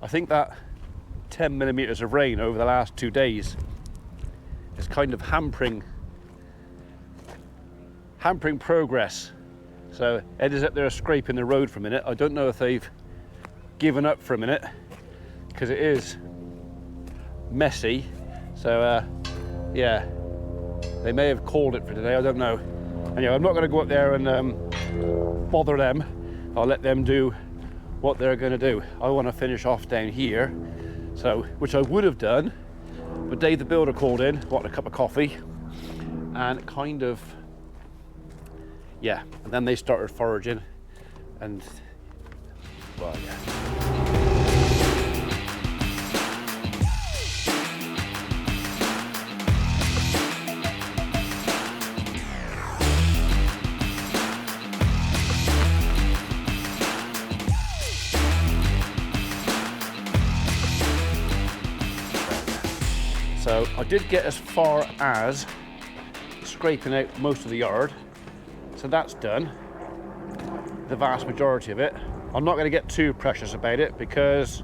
I think that 10 millimeters of rain over the last 2 days is kind of hampering progress. So Ed is up there scraping the road for a minute. I don't know if they've given up for a minute because it is messy. So yeah, they may have called it for today, I don't know. Anyway, I'm not going to go up there and bother them. I'll let them do what they're going to do. I want to finish off down here, so which I would have done, but Dave the builder called in, wanted a cup of coffee, and kind of, yeah, and then they started foraging, and well, yeah. So I did get as far as scraping out most of the yard. So that's done, the vast majority of it. I'm not going to get too precious about it because,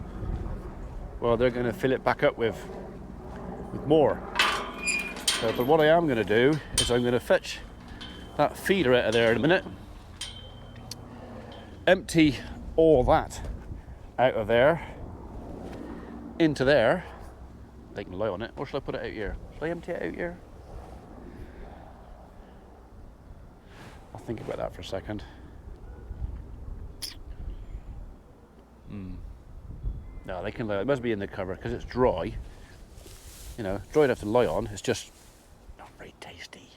well, they're going to fill it back up with more. So, but what I am going to do is I'm going to fetch that feeder out of there in a minute, empty all that out of there into there. They can lie on it, or shall I put it out here? Shall I empty it out here? I'll think about that for a second. No, they can lie. It must be in the cover because it's dry. You know, dry enough to lie on. It's just not very tasty.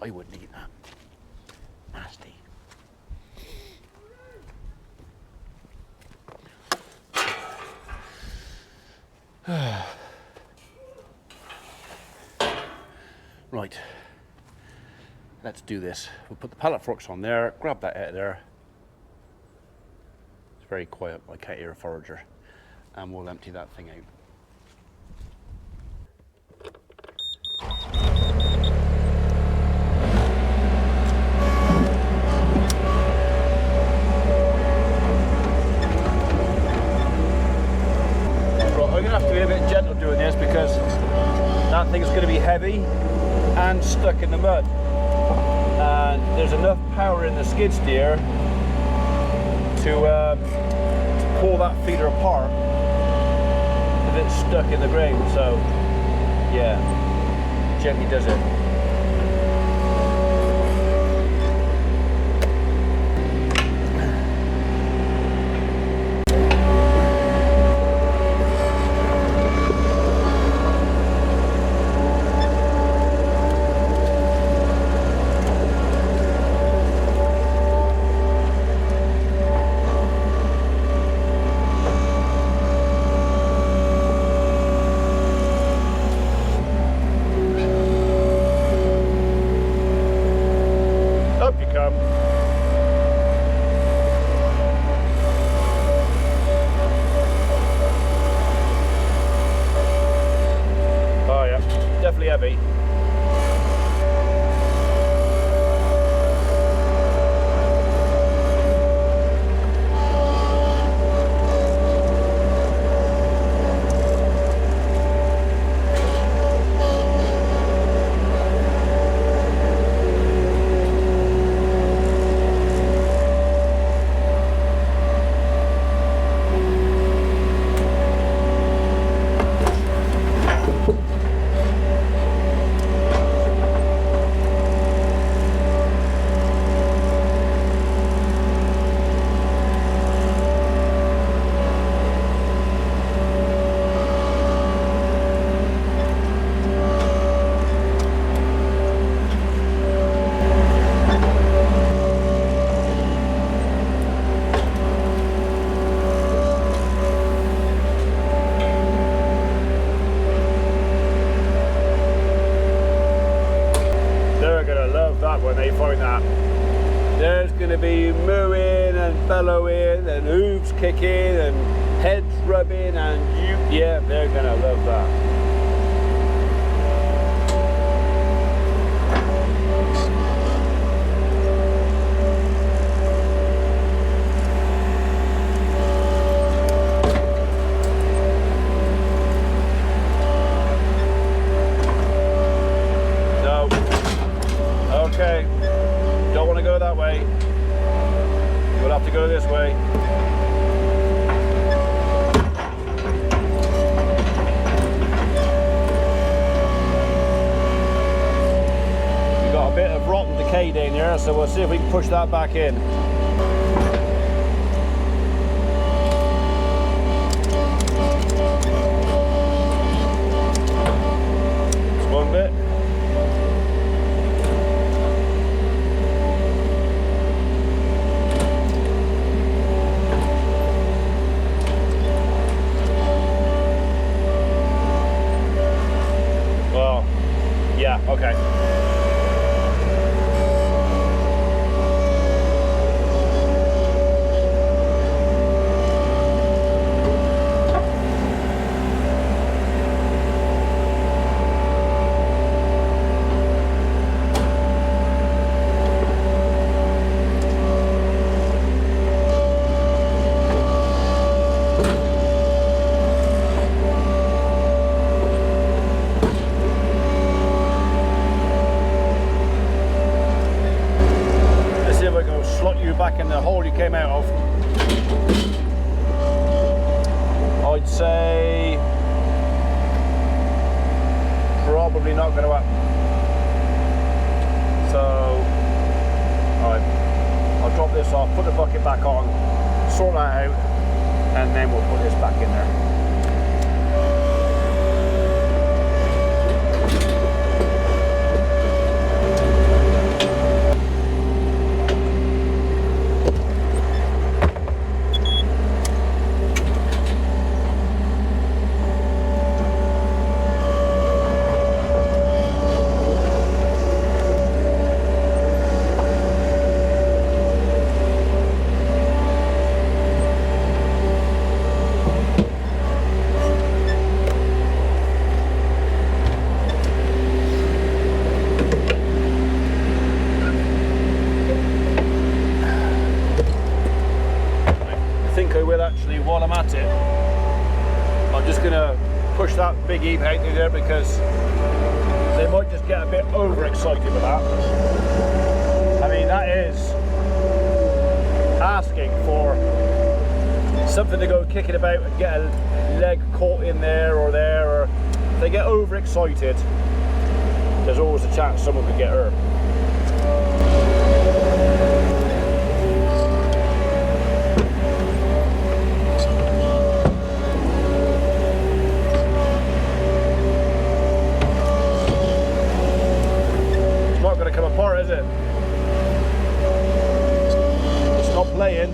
I wouldn't eat that. Nasty. Right, let's do this. We'll put the pallet forks on there, grab that out of there. It's very quiet, I can't hear a forager. And we'll empty that thing out. I'm going to have to be a bit gentle doing this because that thing's going to be heavy and stuck in the mud. And there's enough power in the skid steer to pull that feeder apart if it's stuck in the ground. So, yeah, gently does it. Heavy. When they find that, there's going to be mooing and bellowing and hooves kicking and heads rubbing and yeah, they're going to love that. there, so we'll see if we can push that back in. It's one bit. Well, yeah, okay. Back in the hole you came out of. I'd say probably not going to happen. So alright, I'll drop this off, put the bucket back on, sort that out, and then we'll put this back in there. While I'm at it, I'm just going to push that big heap out through there because they might just get a bit overexcited with that. I mean, that is asking for something to go kicking about and get a leg caught in there, or if they get overexcited, there's always a chance someone could get hurt. Is it? It's not playing.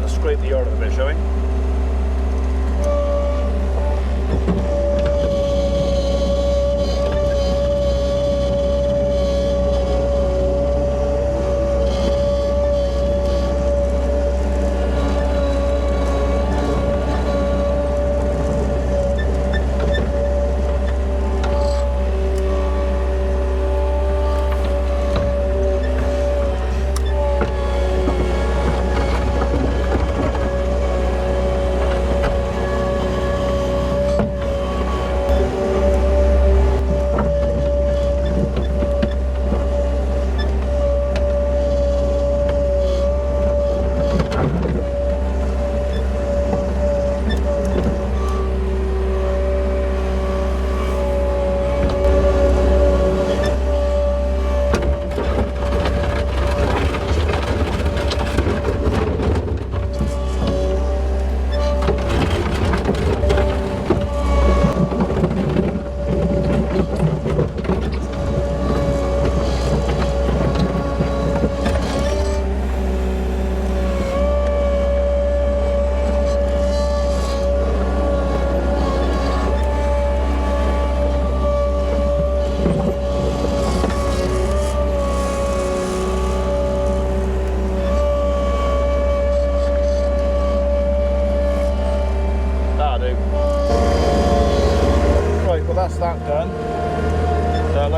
Scrape the yard a bit, shall we?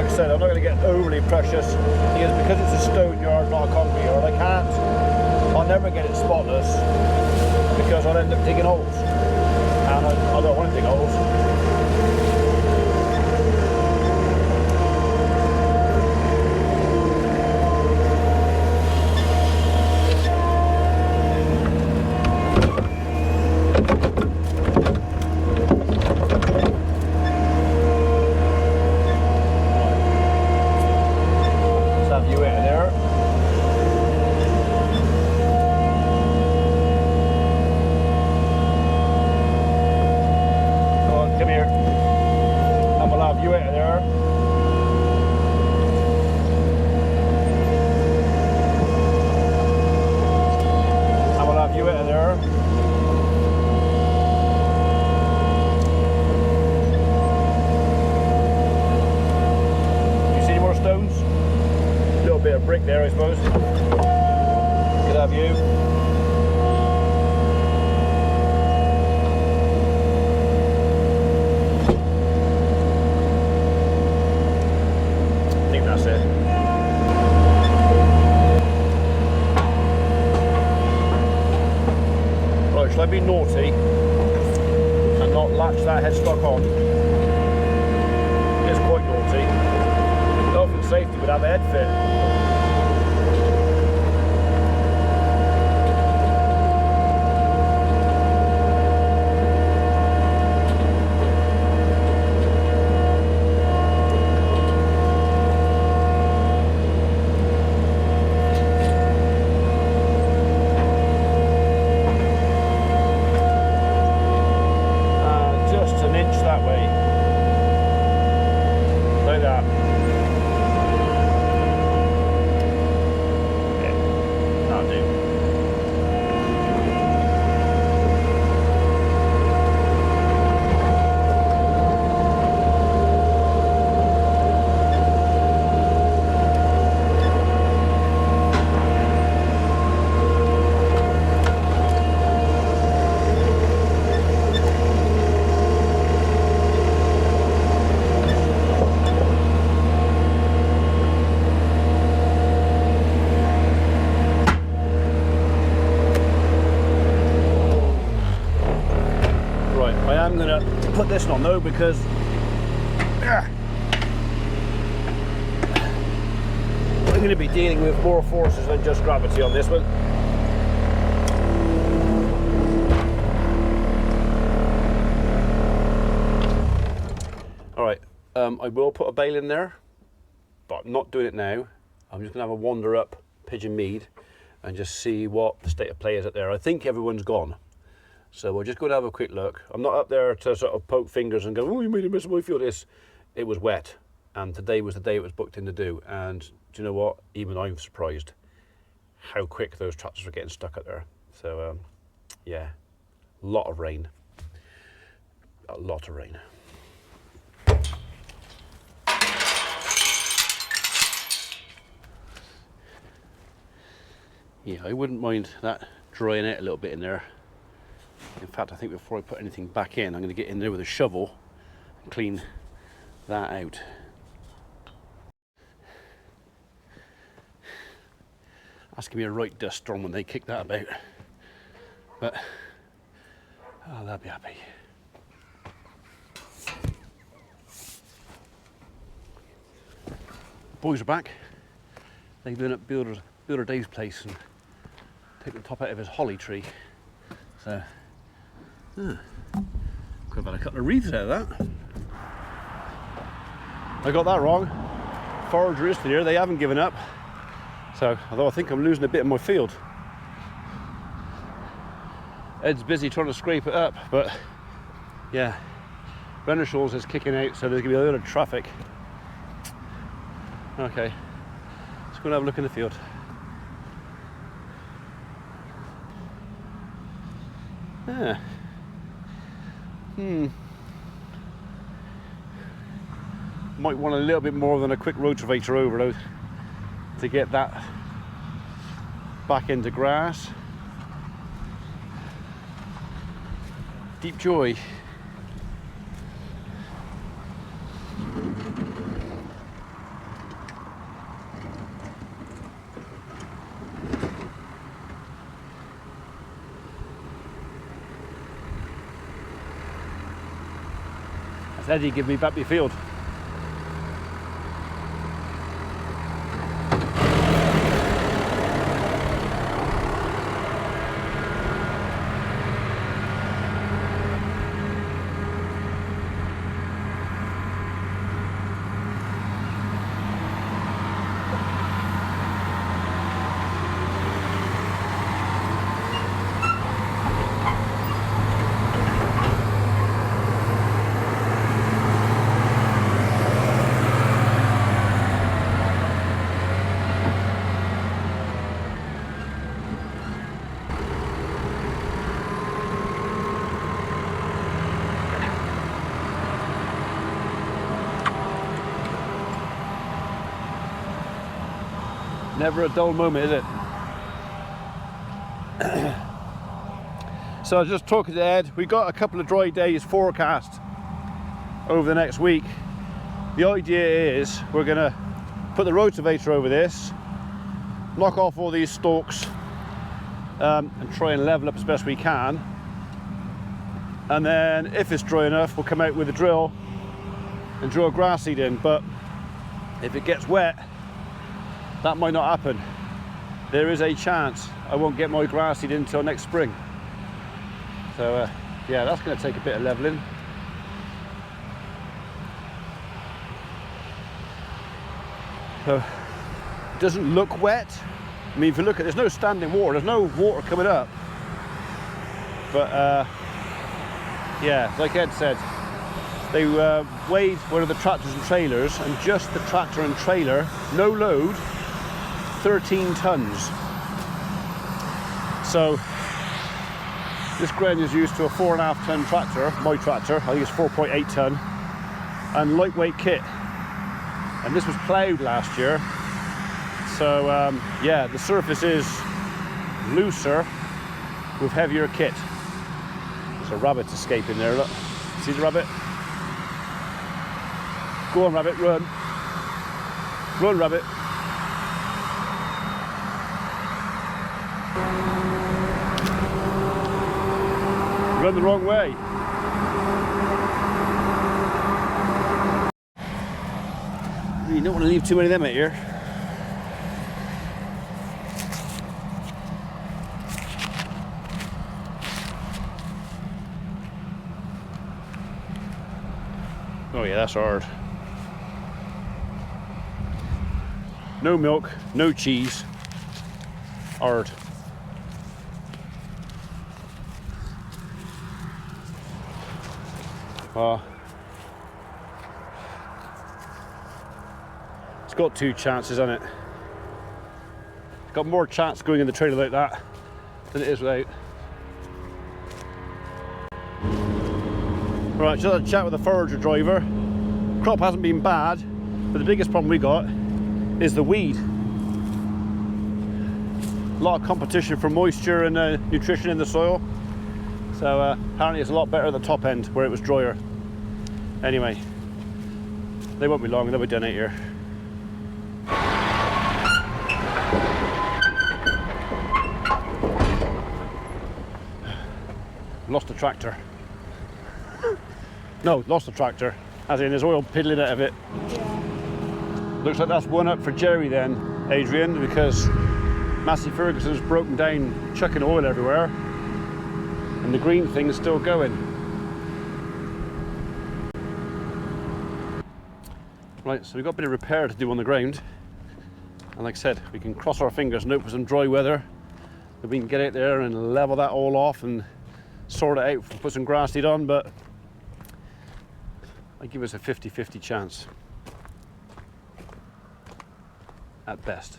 like I said, I'm not going to get overly precious because it's a stone yard, not a concrete yard. I'll never get it spotless because I'll end up digging holes, and I don't want to dig holes. Brick there, I suppose. Could have you. I think that's it. Right, shall I be naughty and not latch that headstock on? It's quite naughty. Health and safety would have a head fit. I'm going to put this on though because I'm going to be dealing with more forces than just gravity on this one. Alright, I will put a bale in there, but I'm not doing it now. I'm just going to have a wander up Pigeon Mead and just see what the state of play is up there. I think everyone's gone. So we're just going to have a quick look. I'm not up there to sort of poke fingers and go, oh, you made a mess of my field. It was wet, and today was the day it was booked in to do. And do you know what? Even I'm surprised how quick those tractors were getting stuck up there. So yeah, a lot of rain. A lot of rain. Yeah, I wouldn't mind that drying out a little bit in there. In fact, I think before I put anything back in, I'm going to get in there with a shovel and clean that out. That's going to be a right dust storm when they kick that about. But, oh, they'll be happy. Boys are back. They've been at Builder Dave's place and taken the top out of his holly tree. So, could have had a couple of wreaths out of that. I got that wrong. Forage is here, they haven't given up. So, although I think I'm losing a bit of my field. Ed's busy trying to scrape it up, but yeah, Renishaw's is kicking out, so there's going to be a lot of traffic. Okay, let's go and have a look in the field. Yeah. Might want a little bit more than a quick rotavator over though to get that back into grass. Deep joy. It's Eddie giving me back my field. Never a dull moment, is it? So I was just talking to Ed. We got a couple of dry days forecast over the next week. The idea is we're gonna put the rotavator over this, knock off all these stalks, and try and level up as best we can. And then if it's dry enough, we'll come out with a drill and drill grass seed in. But if it gets wet, that might not happen. There is a chance I won't get my grass seed in until next spring. So yeah, that's going to take a bit of leveling. So it doesn't look wet. I mean, if you look at, there's no standing water, there's no water coming up. But yeah, like Ed said, they weighed one of the tractors and trailers, and just the tractor and trailer, no load, 13 tons. So this ground is used to a 4.5 ton tractor, my tractor, I think it's 4.8 ton, and lightweight kit. And this was ploughed last year. So yeah, the surface is looser with heavier kit. There's a rabbit escaping there, look. See the rabbit? Go on, rabbit, run. Run, rabbit. Run the wrong way. You don't want to leave too many of them out here. Oh yeah, that's hard. No milk, no cheese. Hard. It's got two chances on it. It's got more chance going in the trailer like that than it is without. Right, just had a chat with the forager driver. Crop hasn't been bad, but the biggest problem we got is the weed. A lot of competition for moisture and nutrition in the soil. So apparently it's a lot better at the top end where it was drier. Anyway, they won't be long, they'll be done out here. Lost the tractor. No, lost the tractor, as in there's oil piddling out of it. Yeah. Looks like that's one up for Jerry then, Adrian, because Massey Ferguson's broken down, chucking oil everywhere, and the green thing's still going. Right, so we've got a bit of repair to do on the ground, and like I said, we can cross our fingers and hope for some dry weather, that we can get out there and level that all off and sort it out, put some grass seed on, but I give us a 50-50 chance at best.